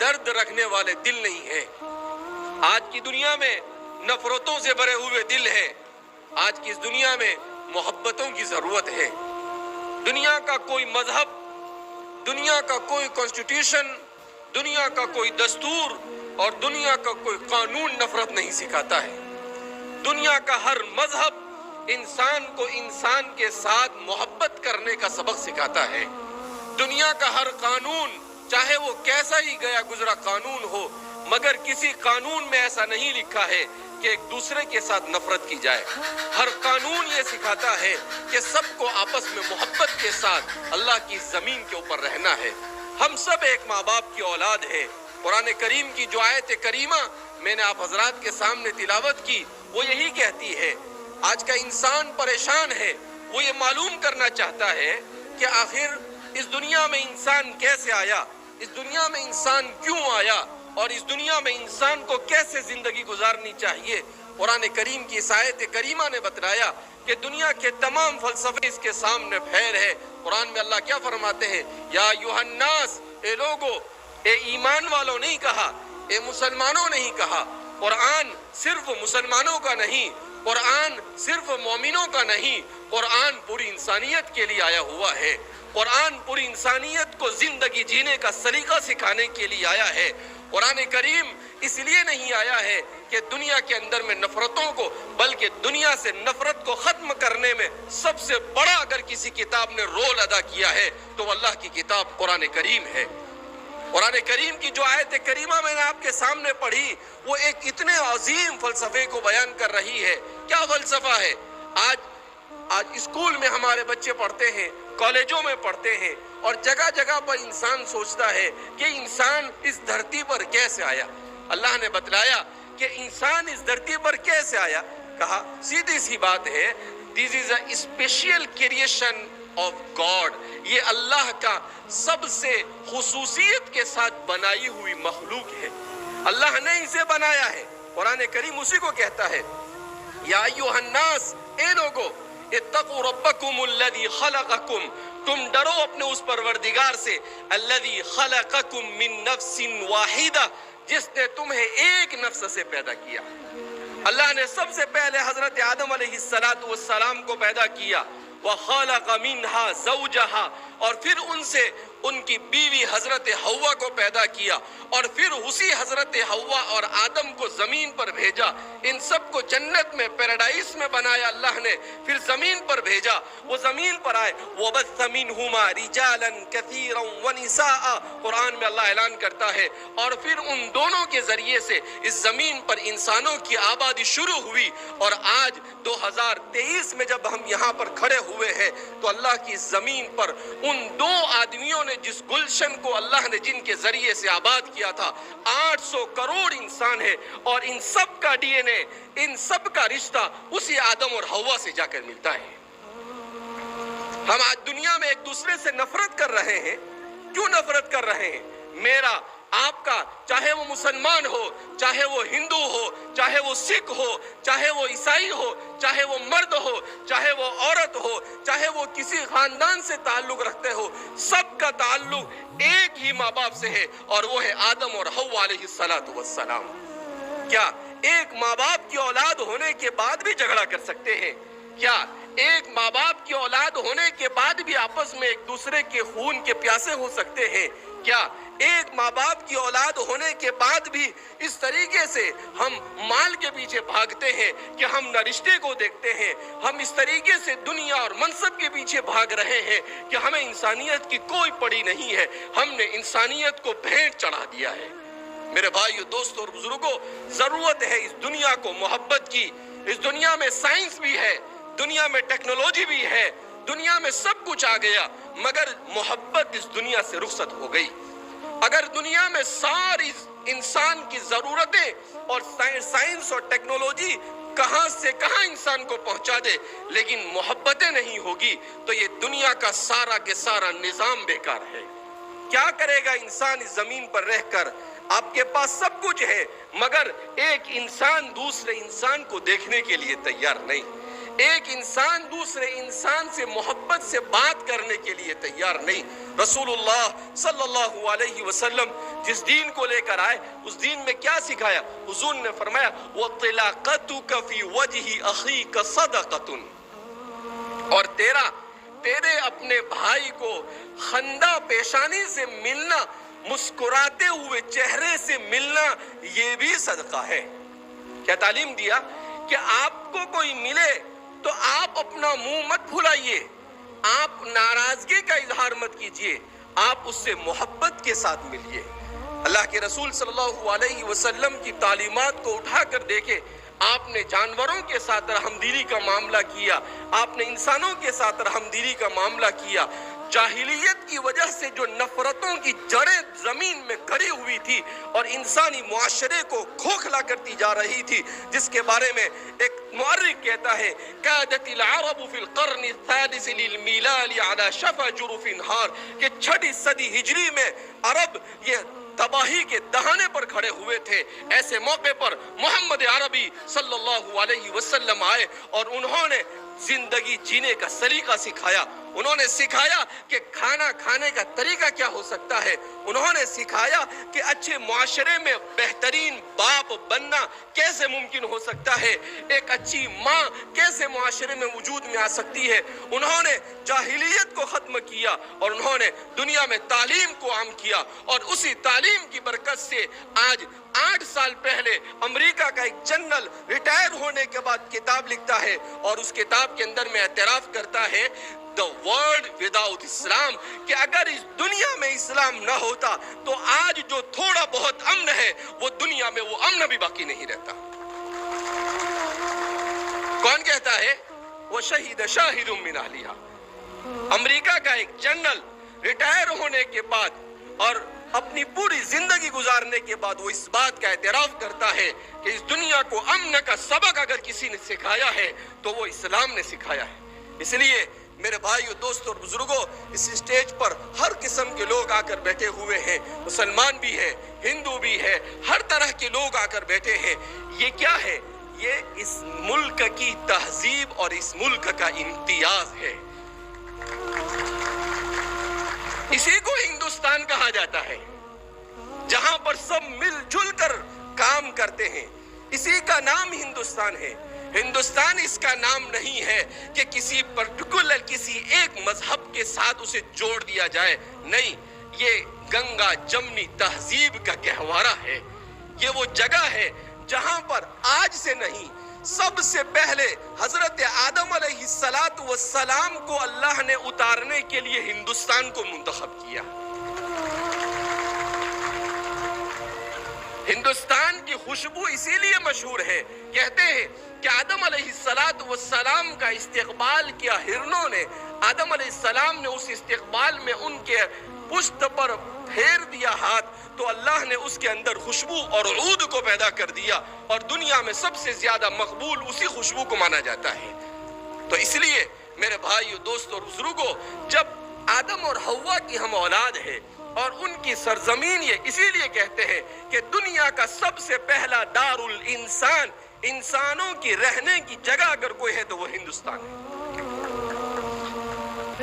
درد رکھنے والے دل نہیں ہیں۔ آج کی دنیا میں نفرتوں سے بھرے ہوئے دل ہیں۔ آج کی اس دنیا میں محبتوں کی ضرورت ہے۔ دنیا کا کوئی مذہب، دنیا کا کوئی کانسٹیٹیوشن، دنیا کا کوئی دستور اور دنیا کا کوئی قانون نفرت نہیں سکھاتا ہے۔ دنیا کا ہر مذہب انسان کو انسان کے ساتھ محبت کرنے کا سبق سکھاتا ہے۔ دنیا کا ہر قانون، چاہے وہ کیسا ہی گیا گزرا قانون ہو، مگر کسی قانون میں ایسا نہیں لکھا ہے کہ ایک دوسرے کے ساتھ نفرت کی جائے۔ ہر قانون یہ سکھاتا ہے کہ سب کو آپس میں محبت کے ساتھ اللہ کی زمین کے اوپر رہنا ہے۔ ہم سب ایک ماں باپ کی اولاد ہے۔ قرآن کریم کی جو آیت کریمہ میں نے آپ حضرات کے سامنے تلاوت کی، وہ یہی کہتی ہے۔ آج کا انسان پریشان ہے، وہ یہ معلوم کرنا چاہتا ہے کہ آخر اس دنیا میں انسان کیسے آیا، اس دنیا میں انسان کیوں آیا، اور اس دنیا میں انسان کو کیسے زندگی گزارنی چاہیے۔ قرآن کریم کی اس آیت کریمہ نے بتلایا کہ دنیا کے تمام فلسفے اس کے سامنے پھیل ہے۔ قرآن میں اللہ کیا فرماتے ہیں؟ یا ایھا الناس، اے لوگو، اے ایمان والوں نہیں کہا، اے مسلمانوں نہیں کہا۔ قرآن صرف مسلمانوں کا نہیں، قرآن صرف مومنوں کا نہیں، قرآن پوری انسانیت کے لیے آیا ہوا ہے۔ قرآن پوری انسانیت کو زندگی جینے کا سلیقہ سکھانے کے لیے آیا ہے۔ قرآن کریم اس لیے نہیں آیا ہے کہ دنیا کے اندر میں نفرتوں کو، بلکہ دنیا سے نفرت کو ختم کرنے میں سب سے بڑا اگر کسی کتاب نے رول ادا کیا ہے تو وہ اللہ کی کتاب قرآن کریم ہے۔ قرآن کریم کی جو آیت کریمہ میں نے آپ کے سامنے پڑھی، وہ ایک اتنے عظیم فلسفے کو بیان کر رہی ہے۔ کیا فلسفہ ہے؟ آج اسکول میں ہمارے بچے پڑھتے ہیں، کالجوں میں پڑھتے ہیں، اور جگہ جگہ پر انسان سوچتا ہے کہ انسان اس دھرتی پر کیسے آیا۔ اللہ نے بتلایا کہ انسان اس دھرتی پر کیسے آیا۔ کہا سیدھی سی بات ہے، this is a special creation of God، یہ اللہ کا سب سے خصوصیت کے ساتھ بنائی ہوئی مخلوق ہے۔ اللہ نے اسے بنایا ہے۔ قرآن کریم اسی کو کہتا ہے، یا ایھا الناس، اے لوگو، اتقوا ربکم الذی خلقکم، تم ڈرو اپنے اس پروردگار سے، الذی خلقکم من نفس واحدہ، جس نے تمہیں ایک نفس سے پیدا کیا۔ اللہ نے سب سے پہلے حضرت آدم علیہ السلام کو پیدا کیا، وَخَلَقَ مِنْهَا زَوْجَهَا، اور پھر ان سے ان کی بیوی حضرت حوا کو پیدا کیا، اور پھر اسی حضرت حوا اور آدم کو زمین پر بھیجا۔ ان سب کو جنت میں، پیراڈائز میں بنایا اللہ نے، پھر زمین پر بھیجا۔ وہ زمین پر آئے، وَبَثَّ مِنْهُمَا رِجَالًا كَثِيرًا وَنِسَاءً، قرآن میں اللہ اعلان کرتا ہے، اور پھر ان دونوں کے ذریعے سے اس زمین پر انسانوں کی آبادی شروع ہوئی۔ اور آج 2023 میں جب ہم یہاں پر کھڑے ہوئے ہیں تو اللہ کی زمین پر ان دو آدمیوں نے جس گلشن کو اللہ نے جن کے ذریعے سے آباد کیا تھا، 800 کروڑ انسان ہے، اور ان سب کا ڈی این اے، ان سب کا رشتہ اسی آدم اور حوا سے جا کر ملتا ہے۔ ہم آج دنیا میں ایک دوسرے سے نفرت کر رہے ہیں۔ کیوں نفرت کر رہے ہیں؟ میرا، آپ کا، چاہے وہ مسلمان ہو، چاہے وہ ہندو ہو، چاہے وہ سکھ ہو، چاہے وہ عیسائی ہو، چاہے وہ مرد ہو، چاہے وہ عورت ہو، چاہے وہ کسی خاندان سے تعلق رکھتے ہو، سب کا تعلق ایک ہی ماں باپ سے ہے، اور وہ ہے آدم اور حوا علیہ السلام۔ کیا ایک ماں باپ کی اولاد ہونے کے بعد بھی جھگڑا کر سکتے ہیں؟ کیا ایک ماں باپ کی اولاد ہونے کے بعد بھی آپس میں ایک دوسرے کے خون کے پیاسے ہو سکتے ہیں؟ کیا ایک ماں باپ کی اولاد ہونے کے بعد بھی اس طریقے سے ہم مال کے پیچھے بھاگتے ہیں کہ ہم نہ رشتے کو دیکھتے ہیں، ہم اس طریقے سے دنیا اور منصب کے پیچھے بھاگ رہے ہیں کہ ہمیں انسانیت کی کوئی پڑی نہیں ہے، ہم نے انسانیت کو بھیٹ چڑھا دیا ہے۔ میرے بھائیو، دوستو اور بزرگوں، ضرورت ہے اس دنیا کو محبت کی۔ اس دنیا میں سائنس بھی ہے، دنیا میں ٹیکنالوجی بھی ہے، دنیا میں سب کچھ آ گیا، مگر محبت اس دنیا سے رخصت ہو گئی۔ اگر دنیا میں ساری انسان کی ضرورتیں اور سائنس اور ٹیکنالوجی کہاں سے کہاں انسان کو پہنچا دے، لیکن محبتیں نہیں ہوگی تو یہ دنیا کا سارا کے سارا نظام بیکار ہے۔ کیا کرے گا انسان اس زمین پر رہ کر؟ آپ کے پاس سب کچھ ہے، مگر ایک انسان دوسرے انسان کو دیکھنے کے لیے تیار نہیں۔ ایک انسان دوسرے انسان سے محبت سے بات کرنے کے لیے تیار نہیں۔ رسول اللہ صلی اللہ علیہ وسلم جس دین کو لے کر آئے اس دین میں کیا سکھایا؟ حضور نے فرمایا وَطِلَاقَتُكَ فِي وَجْهِ أَخِيكَ صَدَقَةٌ، اور تیرے اپنے بھائی کو خندہ پیشانی سے ملنا، مسکراتے ہوئے چہرے سے ملنا، یہ بھی صدقہ ہے۔ کیا تعلیم دیا کہ آپ کو کوئی ملے تو آپ اپنا منہ مت پھلائیے، آپ ناراضگی کا اظہار مت کیجئے، آپ اس سے محبت کے ساتھ ملیے۔ اللہ کے رسول صلی اللہ علیہ وسلم کی تعلیمات کو اٹھا کر دیکھے، آپ نے جانوروں کے ساتھ رحمدلی کا معاملہ کیا، آپ نے انسانوں کے ساتھ رحمدلی کا معاملہ کیا۔ جاہلیت کی وجہ سے جو نفرتوں کی جڑیں زمین میں گڑی ہوئی تھی اور انسانی معاشرے کو کھوکھلا کرتی جا رہی تھی، جس کے بارے میں ایک مورخ کہتا ہے کادت العرب فی القرن الثالث للمیلاد علی شفا جرف انہار، کہ 6 صدی ہجری میں عرب یہ تباہی کے دہانے پر کھڑے ہوئے تھے۔ ایسے موقع پر محمد عربی صلی اللہ علیہ وسلم آئے اور انہوں نے زندگی جینے کا سلیقہ سکھایا، انہوں نے سکھایا کہ کھانا کھانے کا طریقہ کیا ہو سکتا ہے، انہوں نے سکھایا کہ اچھے معاشرے میں بہترین باپ بننا کیسے ممکن ہو سکتا ہے، ایک اچھی ماں کیسے معاشرے میں وجود میں آ سکتی ہے۔ انہوں نے جاہلیت کو ختم کیا اور انہوں نے دنیا میں تعلیم کو عام کیا، اور اسی تعلیم کی برکت سے آج 8 سال پہلے امریکہ کا ایک جنرل ریٹائر ہونے کے بعد کتاب لکھتا ہے اور اس کتاب کے اندر میں اعتراف کرتا ہے The world without Islam، کہ اگر اس دنیا میں اسلام نہ ہوتا تو آج جو تھوڑا بہت امن ہے وہ دنیا میں وہ امن بھی باقی نہیں رہتا۔ کون کہتا ہے؟ وہ شہید شاہد من اہلہا، امریکہ کا ایک جنرل ریٹائر ہونے کے بعد اور اپنی پوری زندگی گزارنے کے بعد وہ اس بات کا اعتراف کرتا ہے کہ اس دنیا کو امن کا سبق اگر کسی نے سکھایا ہے تو وہ اسلام نے سکھایا ہے۔ اس لیے میرے بھائیو، دوستوں اور بزرگوں، اس اسٹیج پر ہر قسم کے لوگ آ کر بیٹھے ہوئے ہیں، مسلمان بھی ہے، ہندو بھی ہے، ہر طرح کے لوگ آ کر بیٹھے ہیں۔ یہ کیا ہے؟ یہ اس ملک کی تہذیب اور اس ملک کا امتیاز ہے۔ اسی کو ہندوستان کہا جاتا ہے، جہاں پر سب مل جل کر کام کرتے ہیں، اسی کا نام ہندوستان ہے۔ ہندوستان اس کا نام نہیں ہے کہ کسی پرٹیکولر کسی ایک مذہب کے ساتھ اسے جوڑ دیا جائے، نہیں، یہ گنگا جمنی تہذیب کا گہوارہ ہے۔ یہ وہ جگہ ہے جہاں پر آج سے نہیں، سب سے پہلے حضرت آدم علیہ السلام کو اللہ نے اتارنے کے لیے ہندوستان کو منتخب کیا۔ ہندوستان کی خوشبو اسی لیے مشہور ہے، کہتے ہیں کہ آدم علیہ السلام کا استقبال کیا ہرنوں نے، آدم علیہ السلام نے اس استقبال میں ان کے پشت پر پھیر دیا ہاتھ تو اللہ نے اس کے اندر خوشبو اور عود کو پیدا کر دیا، اور دنیا میں سب سے زیادہ مقبول اسی خوشبو کو مانا جاتا ہے۔ تو اس لیے میرے بھائیو، دوستوں اور بزرگوں، جب آدم اور حوا کی ہم اولاد ہے اور ان کی سرزمین یہ اسی لیے کہتے ہیں کہ دنیا کا سب سے پہلا دار الانسان، انسانوں کی رہنے کی جگہ اگر کوئی ہے تو وہ ہندوستان ہے۔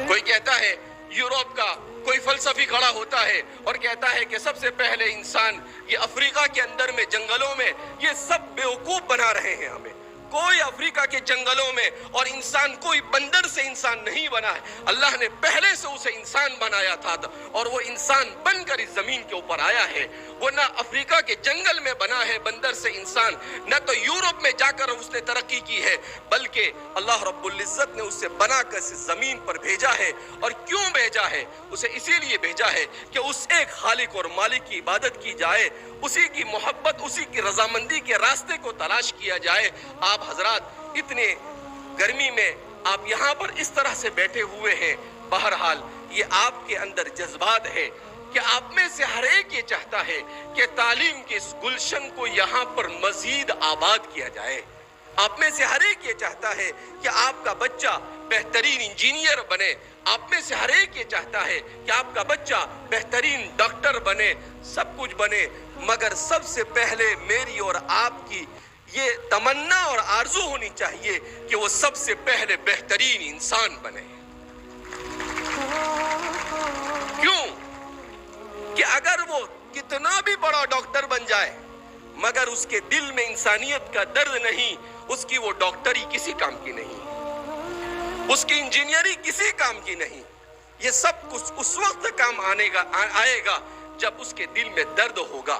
کوئی کہتا ہے یورپ کا کوئی فلسفی کھڑا ہوتا ہے اور کہتا ہے کہ سب سے پہلے انسان یہ افریقہ کے اندر میں جنگلوں میں یہ سب بیوقوف بنا رہے ہیں ہمیں۔ کوئی افریقہ کے جنگلوں میں اور انسان کوئی بندر سے انسان نہیں بنا ہے، اللہ نے پہلے سے اسے انسان بنایا تھا اور وہ انسان بن کر اس زمین کے اوپر آیا ہے۔ وہ نہ افریقہ کے جنگل میں بنا ہے بندر سے انسان، نہ تو یورپ میں جا کر اس نے ترقی کی ہے، بلکہ اللہ رب العزت نے اسے بنا کر اس زمین پر بھیجا ہے۔ اور کیوں بھیجا ہے؟ اسے اسی لیے بھیجا ہے کہ اس ایک خالق اور مالک کی عبادت کی جائے، اسی کی محبت، اسی کی رضامندی کے راستے کو تلاش کیا جائے۔ آپ حضرات اتنے گرمی میں آپ یہاں پر اس طرح سے بیٹھے ہوئے ہیں، بہرحال یہ آپ کے اندر جذبات ہے کہ آپ میں سے ہر ایک یہ چاہتا ہے کہ تعلیم کے اس گلشن کو یہاں پر مزید آباد کیا جائے۔ آپ میں سے ہر ایک یہ چاہتا ہے کہ آپ کا بچہ بہترین انجینئر بنے، آپ میں سے ہر ایک یہ چاہتا ہے کہ آپ کا بچہ بہترین ڈاکٹر بنے، سب کچھ بنے، مگر سب سے پہلے میری اور آپ کی یہ تمنا اور آرزو ہونی چاہیے کہ وہ سب سے پہلے بہترین انسان بنے. کیوں کہ اگر وہ کتنا بھی بڑا ڈاکٹر بن جائے مگر اس کے دل میں انسانیت کا درد نہیں، اس کی وہ ڈاکٹری کسی کام کی نہیں، اس کی انجینئری کسی کام کی نہیں. یہ سب کچھ اس وقت کام آئے گا جب اس کے دل میں درد ہوگا.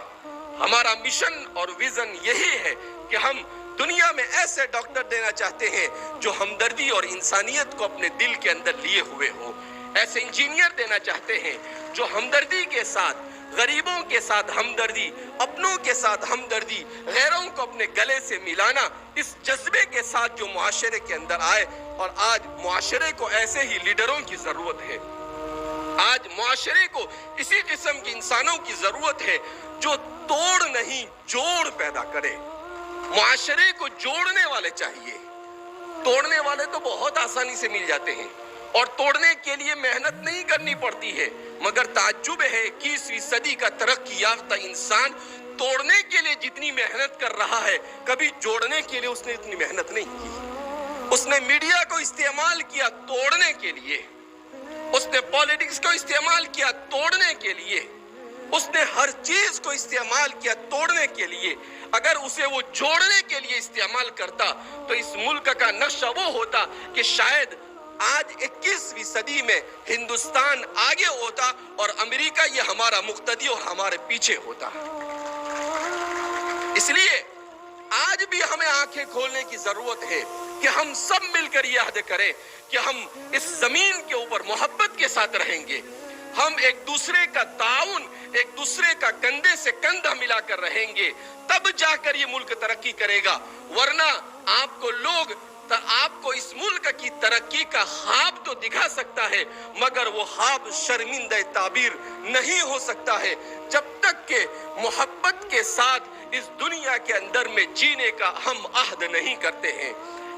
ہمارا مشن اور ویژن یہی ہے کہ ہم دنیا میں ایسے ڈاکٹر دینا چاہتے ہیں جو ہمدردی اور انسانیت کو اپنے دل کے اندر لیے ہوئے ہو. ایسے انجینئر دینا چاہتے ہیں جو ہمدردی کے ساتھ، غریبوں کے ساتھ ہمدردی، اپنوں کے ساتھ ہمدردی، غیروں کو اپنے گلے سے ملانا، اس جذبے کے ساتھ جو معاشرے کے اندر آئے. اور آج معاشرے کو ایسے ہی لیڈروں کی ضرورت ہے. آج معاشرے کو اسی قسم کے انسانوں کی ضرورت ہے جو توڑ نہیں جوڑ پیدا کرے. معاشرے کو جوڑنے والے چاہیے. توڑنے والے تو بہت آسانی سے مل جاتے ہیں اور توڑنے کے لیے محنت نہیں کرنی پڑتی ہے. مگر تعجب ہے 21ویں صدی کا ترقی یافتہ انسان توڑنے کے لیے جتنی محنت کر رہا ہے کبھی جوڑنے کے لیے اس نے اتنی محنت نہیں کی. اس نے میڈیا کو استعمال کیا توڑنے کے لیے، اس نے پالیٹکس کو استعمال کیا توڑنے کے لیے، اس نے ہر چیز کو استعمال کیا توڑنے کے لیے. اگر اسے وہ جوڑنے کے لیے استعمال کرتا تو اس ملک کا نقشہ وہ ہوتا کہ شاید آج 21ویں صدی میں ہندوستان آگے ہوتا اور امریکہ یہ ہمارا مقتدی اور ہمارے پیچھے ہوتا. اس لیے آج بھی ہمیں آنکھیں کھولنے کی ضرورت ہے کہ ہم سب مل کر یہ عہد کریں کہ ہم اس زمین کے اوپر محبت کے ساتھ رہیں گے. ہم ایک دوسرے کا تعاون، ایک دوسرے کا کندھے سے کندھا ملا کر رہیں گے، تب جا کر یہ ملک ترقی کرے گا. ورنہ آپ کو اس ملک کی ترقی کا خواب تو دکھا سکتا ہے مگر وہ خواب شرمندہ تعبیر نہیں ہو سکتا ہے جب تک کہ محبت کے ساتھ اس دنیا کے اندر میں جینے کا ہم عہد نہیں کرتے ہیں.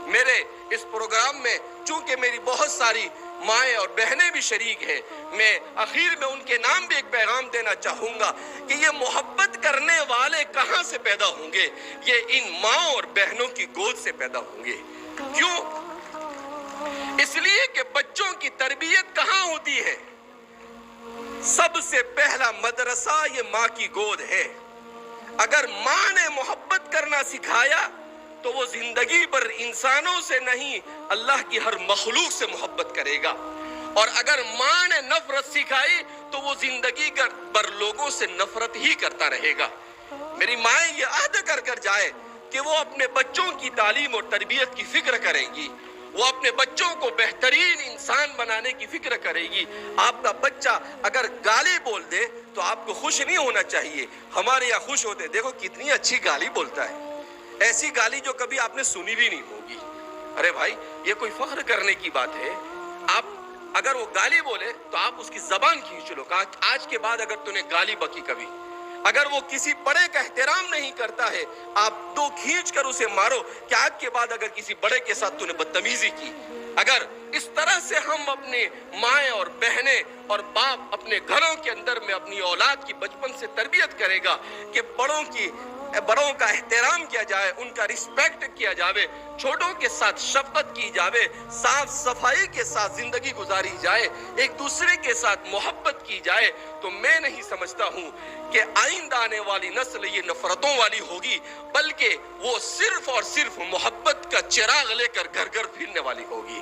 میرے اس پروگرام میں چونکہ میری بہت ساری مائیں اور بہنیں بھی شریک ہیں، میں آخر میں ان کے نام بھی ایک پیغام دینا چاہوں گا کہ یہ محبت کرنے والے کہاں سے پیدا ہوں گے؟ یہ ان ماں اور بہنوں کی گود سے پیدا ہوں گے. کیوں؟ اس لیے کہ بچوں کی تربیت کہاں ہوتی ہے؟ سب سے پہلا مدرسہ یہ ماں کی گود ہے. اگر ماں نے محبت کرنا سکھایا تو وہ زندگی پر انسانوں سے نہیں اللہ کی ہر مخلوق سے محبت کرے گا. اور اگر ماں نے نفرت سکھائی تو وہ زندگی پر لوگوں سے نفرت ہی کرتا رہے گا. میری مائیں یہ عہد کر کر جائے کہ وہ اپنے بچوں کی تعلیم اور تربیت کی فکر کریں گی، وہ اپنے بچوں کو بہترین انسان بنانے کی فکر کرے گی. آپ کا بچہ اگر گالی بول دے تو آپ کو خوش نہیں ہونا چاہیے. ہمارے یہاں خوش ہوتے، دیکھو کتنی اچھی گالی بولتا ہے، ایسی گالی جو کبھی آپ نے سنی بھی نہیں ہوگی. ارے بھائی یہ کوئی فخر کرنے کی بات ہے. آپ اگر وہ گالی بولے تو آپ اس کی زبان کھینچ لو، کہا آج کے بعد اگر تو نے گالی بکی کبھی، اگر وہ کسی بڑے کا احترام نہیں کرتا ہے آپ دو کھینچ کر اسے مارو کہ آج کے بعد اگر کسی بڑے کے ساتھ تو نے بدتمیزی کی. اگر اس طرح سے ہم اپنے مائیں اور بہنیں اور باپ اپنے گھروں کے اندر میں اپنی اولاد کی بچپن سے تربیت کرے گا کہ بڑوں کا احترام کیا جائے، ان کا رسپیکٹ کیا جائے، چھوٹوں کے ساتھ شفقت کی جائے، صاف صفائی کے ساتھ زندگی گزاری جائے، ایک دوسرے کے ساتھ محبت کی جائے، تو میں نہیں سمجھتا ہوں کہ آئندہ آنے والی نسل یہ نفرتوں والی ہوگی، بلکہ وہ صرف اور صرف محبت کا چراغ لے کر گھر گھر پھرنے والی ہوگی.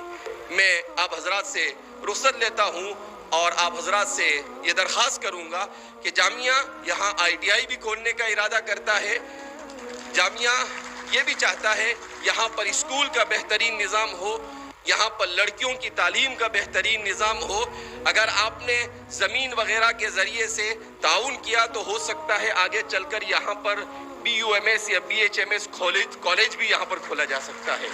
میں آپ حضرات سے رخصت لیتا ہوں اور آپ حضرات سے یہ درخواست کروں گا کہ جامعہ یہاں ITI بھی کھولنے کا ارادہ کرتا ہے. جامعہ یہ بھی چاہتا ہے یہاں پر اسکول کا بہترین نظام ہو، یہاں پر لڑکیوں کی تعلیم کا بہترین نظام ہو. اگر آپ نے زمین وغیرہ کے ذریعے سے تعاون کیا تو ہو سکتا ہے آگے چل کر یہاں پر BUMS یا BHMS کالج بھی یہاں پر کھولا جا سکتا ہے،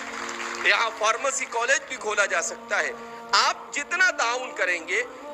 یہاں فارمیسی کالج بھی کھولا جا سکتا ہے. آپ جتنا تعاون کریں گے